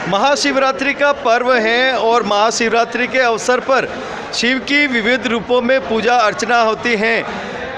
महाशिवरात्रि का पर्व है और महाशिवरात्रि के अवसर पर शिव की विविध रूपों में पूजा अर्चना होती है।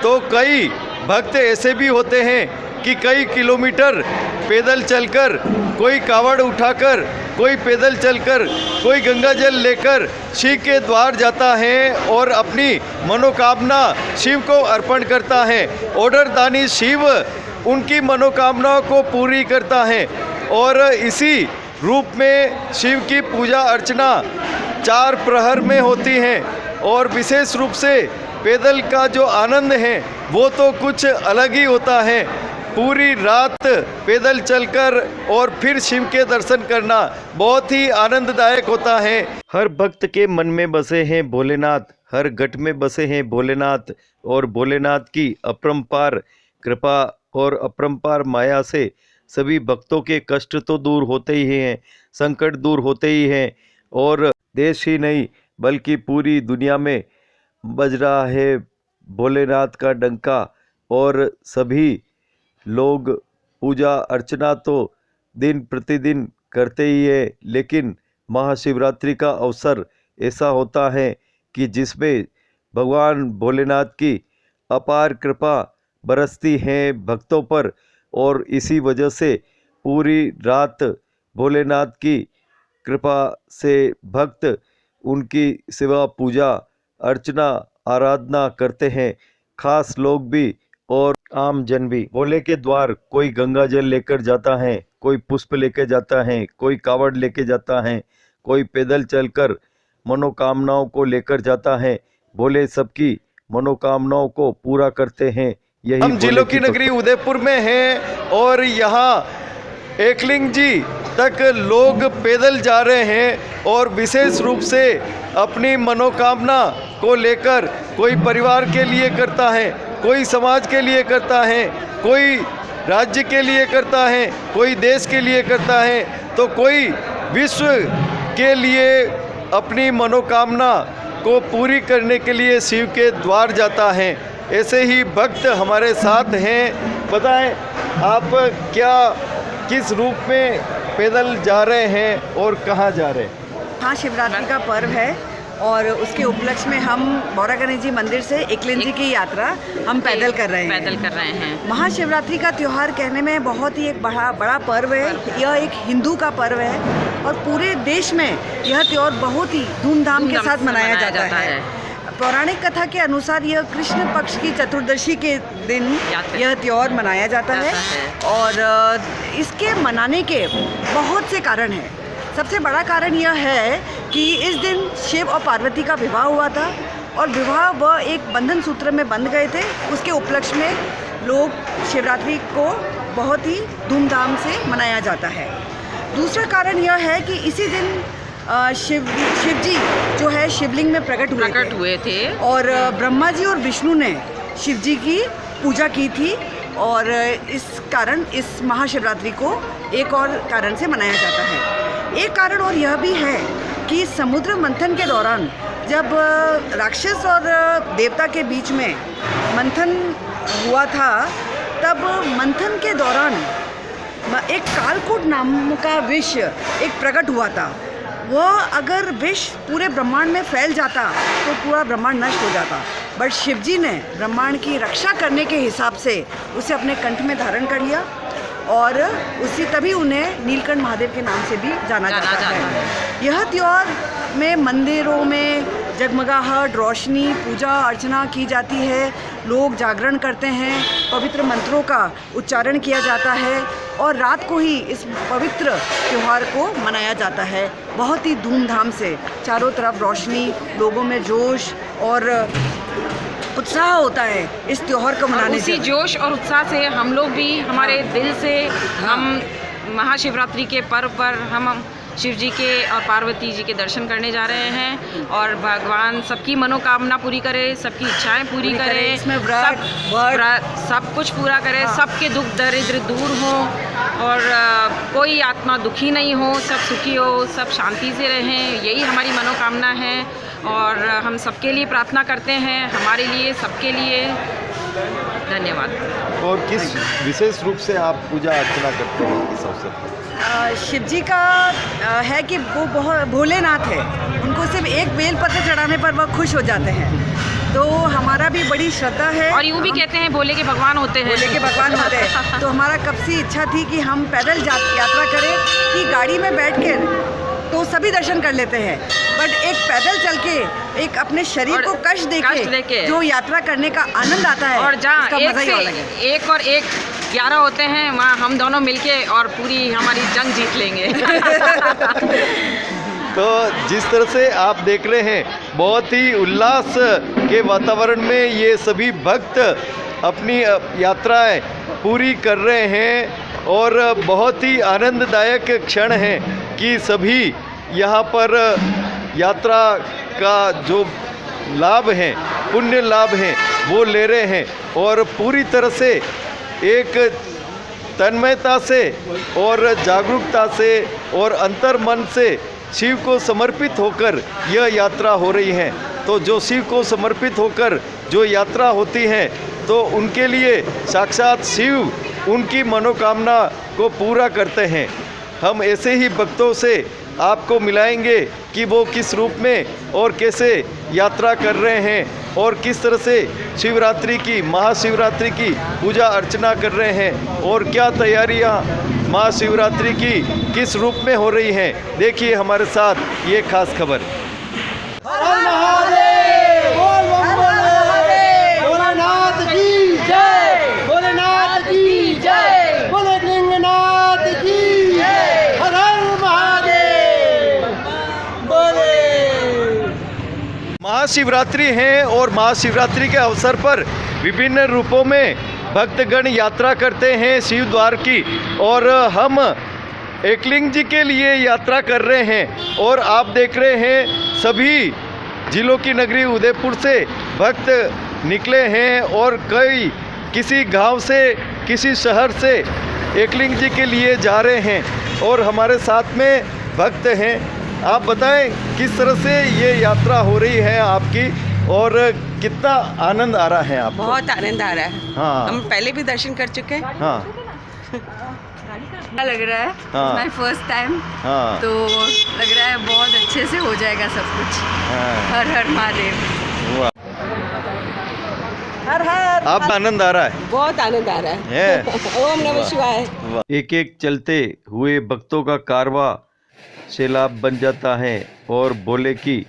तो कई भक्त ऐसे भी होते हैं कि कई किलोमीटर पैदल चलकर, कोई कावड़ उठाकर, कोई पैदल चलकर, कोई गंगा जल लेकर शिव के द्वार जाता है और अपनी मनोकामना शिव को अर्पण करता है। ऑर्डर दानी शिव उनकी मनोकामनाओं को पूरी करता है और इसी रूप में शिव की पूजा अर्चना 4 प्रहर में होती है। और विशेष रूप से पैदल का जो आनंद है वो तो कुछ अलग ही होता है। पूरी रात पैदल चलकर और फिर शिव के दर्शन करना बहुत ही आनंददायक होता है। हर भक्त के मन में बसे हैं भोलेनाथ, हर घट में बसे हैं भोलेनाथ और भोलेनाथ की अपरंपार कृपा और अपरंपार माया से सभी भक्तों के कष्ट तो दूर होते ही हैं, संकट दूर होते ही हैं और देश ही नहीं बल्कि पूरी दुनिया में बज रहा है भोलेनाथ का डंका। और सभी लोग पूजा अर्चना तो दिन प्रतिदिन करते ही है, लेकिन महाशिवरात्रि का अवसर ऐसा होता है कि जिसमें भगवान भोलेनाथ की अपार कृपा बरसती है भक्तों पर और इसी वजह से पूरी रात भोलेनाथ की कृपा से भक्त उनकी सेवा पूजा अर्चना आराधना करते हैं। खास लोग भी और आम जन भी भोले के द्वार कोई गंगा जल लेकर जाता है, कोई पुष्प लेकर जाता है, कोई कावड़ लेके जाता है, कोई पैदल चलकर मनोकामनाओं को लेकर जाता है। भोले सबकी मनोकामनाओं को पूरा करते हैं। यही हम जिलों की नगरी उदयपुर में हैं और यहाँ एकलिंग जी तक लोग पैदल जा रहे हैं और विशेष रूप से अपनी मनोकामना को लेकर कोई परिवार के लिए करता है, कोई समाज के लिए करता है, कोई राज्य के लिए करता है, कोई देश के लिए करता है, तो कोई विश्व के लिए अपनी मनोकामना को पूरी करने के लिए शिव के द्वार जाता है। ऐसे ही भक्त हमारे साथ हैं। बताएं आप किस रूप में पैदल जा रहे हैं और कहाँ जा रहे हैं? महाशिवरात्रि का पर्व है और उसके उपलक्ष्य में हम बौरा गणेश जी मंदिर से एकलिंग जी की यात्रा हम पैदल कर रहे हैं। महाशिवरात्रि का त्यौहार कहने में बहुत ही एक बड़ा पर्व है। यह एक हिंदू का पर्व है और पूरे देश में यह त्यौहार बहुत ही धूमधाम के साथ मनाया जाता है। पौराणिक कथा के अनुसार यह कृष्ण पक्ष की चतुर्दशी के दिन यह त्यौहार मनाया जाता है और इसके मनाने के बहुत से कारण हैं। सबसे बड़ा कारण यह है कि इस दिन शिव और पार्वती का विवाह हुआ था और विवाह वह एक बंधन सूत्र में बंध गए थे। उसके उपलक्ष्य में लोग शिवरात्रि को बहुत ही धूमधाम से मनाया जाता है। दूसरा कारण यह है कि इसी दिन शिव जी जो है शिवलिंग में प्रकट हुए थे और ब्रह्मा जी और विष्णु ने शिव जी की पूजा की थी और इस कारण इस महाशिवरात्रि को एक और कारण से मनाया जाता है। एक कारण और यह भी है कि समुद्र मंथन के दौरान जब राक्षस और देवता के बीच में मंथन हुआ था, तब मंथन के दौरान एक कालकूट नाम का विष एक प्रकट हुआ था। वह अगर विष पूरे ब्रह्मांड में फैल जाता तो पूरा ब्रह्मांड नष्ट हो जाता, बट शिव जी ने ब्रह्मांड की रक्षा करने के हिसाब से उसे अपने कंठ में धारण कर लिया और तभी उन्हें नीलकंठ महादेव के नाम से भी जाना जाता है। यह त्यौहार में मंदिरों में जगमगाहट, रोशनी, पूजा अर्चना की जाती है। लोग जागरण करते हैं, पवित्र मंत्रों का उच्चारण किया जाता है और रात को ही इस पवित्र त्यौहार को मनाया जाता है बहुत ही धूमधाम से। चारों तरफ रोशनी, लोगों में जोश और उत्साह होता है इस त्यौहार को मनाने से। उसी जोश और उत्साह से हम लोग भी हमारे दिल से हम महाशिवरात्रि के पर्व पर हम शिव जी के और पार्वती जी के दर्शन करने जा रहे हैं और भगवान सबकी मनोकामना पूरी करे, सबकी इच्छाएं पूरी करे, इसमें सब कुछ पूरा करे, सबके दुख दरिद्र दूर हों और कोई आत्मा दुखी नहीं हो, सब सुखी हो, सब शांति से रहें, यही हमारी मनोकामना है। और हम सबके लिए प्रार्थना करते हैं, हमारे लिए, सबके लिए। धन्यवाद। और किस विशेष रूप से आप पूजा अर्चना करते हैं इस अवसर पर? शिव जी का है कि वो बहुत भोलेनाथ है, उनको सिर्फ एक बेलपत्र चढ़ाने पर वह खुश हो जाते हैं, तो हमारा भी बड़ी श्रद्धा है। और यूँ भी कहते हैं भोले के भगवान होते हैं। भोले के भगवान होते हैं, तो हमारा कब से इच्छा थी कि हम पैदल यात्रा करें, कि गाड़ी में बैठ कर तो सभी दर्शन कर लेते हैं, बट एक पैदल चल के एक अपने शरीर को कष्ट देके जो यात्रा करने का आनंद आता है, और जहाँ उसका एक मजा ही अलग है। से एक और एक 11 होते हैं, वहाँ हम दोनों मिलके और पूरी हमारी जंग जीत लेंगे। तो जिस तरह से आप देख रहे हैं, बहुत ही उल्लास के वातावरण में ये सभी भक्त अपनी यात्राएं पूरी कर रहे हैं, और बहुत ही आनंददायक क्षण है कि सभी यहाँ पर यात्रा का जो लाभ है, पुण्य लाभ है, वो ले रहे हैं, और पूरी तरह से एक तन्मयता से और जागरूकता से और अंतर मन से शिव को समर्पित होकर यह यात्रा हो रही है। तो जो शिव को समर्पित होकर जो यात्रा होती है, तो उनके लिए साक्षात शिव उनकी मनोकामना को पूरा करते हैं। हम ऐसे ही भक्तों से आपको मिलाएंगे कि वो किस रूप में और कैसे यात्रा कर रहे हैं, और किस तरह से शिवरात्रि की, महाशिवरात्रि की पूजा अर्चना कर रहे हैं, और क्या तैयारियां महाशिवरात्रि की किस रूप में हो रही हैं। देखिए हमारे साथ ये खास खबर। भोलेनाथ की जय, भोलेनाथ की जय, भोले लिंगनाथ की जय, हर हर महादेव, बोले। महाशिवरात्रि है, और महाशिवरात्रि के अवसर पर विभिन्न रूपों में भक्तगण यात्रा करते हैं शिव द्वार की, और हम एकलिंग जी के लिए यात्रा कर रहे हैं। और आप देख रहे हैं सभी जिलों की नगरी उदयपुर से भक्त निकले हैं, और कई किसी गांव से, किसी शहर से एकलिंग जी के लिए जा रहे हैं, और हमारे साथ में भक्त हैं। आप बताएं किस तरह से ये यात्रा हो रही है आपकी, और कितना आनंद आ रहा है आपको? बहुत आनंद आ रहा है। हाँ। हम पहले भी दर्शन कर चुके हैं। हाँ अच्छा लग रहा है, हाँ। माय फर्स्ट टाइम, हाँ तो लग रहा है बहुत अच्छे से हो जाएगा सब कुछ। हाँ। हर हर महादेव, वाह। हर हर। आप आनंद आ रहा है? बहुत आनंद आ रहा है। ओम नमः शिवाय। एक एक चलते हुए भक्तों का कारवां सैलाब बन जाता है, और भोले की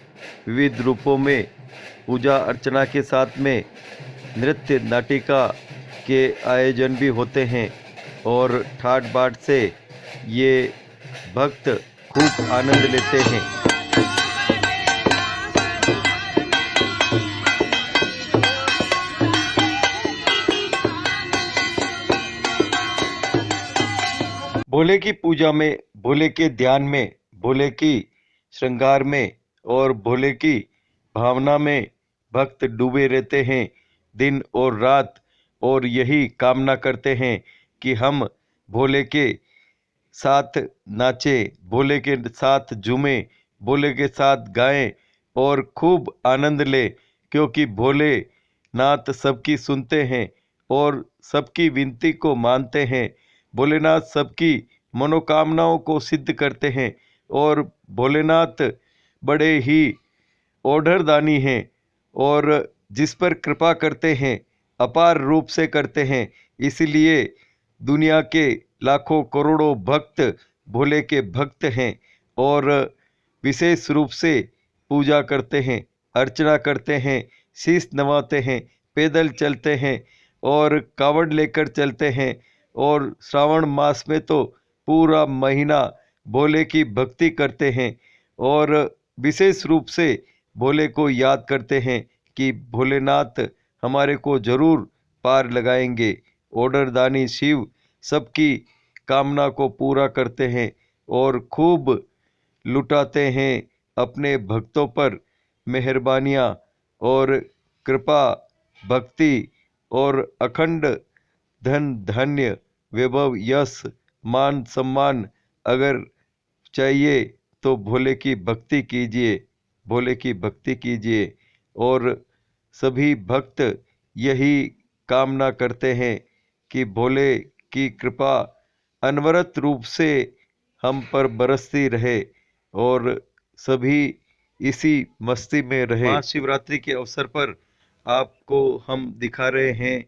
विविध रूपों में पूजा अर्चना के साथ में नृत्य नाटिका के आयोजन भी होते हैं, और ठाट बाट से ये भक्त खूब आनंद लेते हैं। भोले की पूजा में, भोले के ध्यान में, भोले की श्रृंगार में और भोले की भावना में भक्त डूबे रहते हैं दिन और रात, और यही कामना करते हैं कि हम भोले के साथ नाचें, भोले के साथ झूमें, भोले के साथ गाएं और खूब आनंद लें, क्योंकि भोले नाथ सबकी सुनते हैं और सबकी विनती को मानते हैं। भोलेनाथ सबकी मनोकामनाओं को सिद्ध करते हैं, और भोलेनाथ बड़े ही ओढ़रदानी हैं, और जिस पर कृपा करते हैं अपार रूप से करते हैं। इसलिए दुनिया के लाखों करोड़ों भक्त भोले के भक्त हैं, और विशेष रूप से पूजा करते हैं, अर्चना करते हैं, शीश नवाते हैं, पैदल चलते हैं और कावड़ लेकर चलते हैं। और श्रावण मास में तो पूरा महीना भोले की भक्ति करते हैं, और विशेष रूप से भोले को याद करते हैं कि भोलेनाथ हमारे को जरूर पार लगाएंगे। ओढ़रदानी शिव सबकी कामना को पूरा करते हैं और खूब लुटाते हैं अपने भक्तों पर मेहरबानियाँ और कृपा, भक्ति और अखंड धन धान्य वैभव यश मान सम्मान अगर चाहिए तो भोले की भक्ति कीजिए, भोले की भक्ति कीजिए। और सभी भक्त यही कामना करते हैं कि भोले की कृपा अनवरत रूप से हम पर बरसती रहे और सभी इसी मस्ती में रहे। महाशिवरात्रि के अवसर पर आपको हम दिखा रहे हैं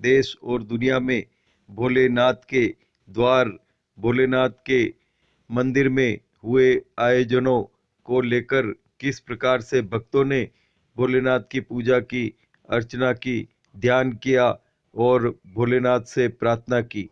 देश और दुनिया में भोलेनाथ के द्वार, भोलेनाथ के मंदिर में हुए आयोजनों को लेकर किस प्रकार से भक्तों ने भोलेनाथ की पूजा की, अर्चना की, ध्यान किया और भोलेनाथ से प्रार्थना की।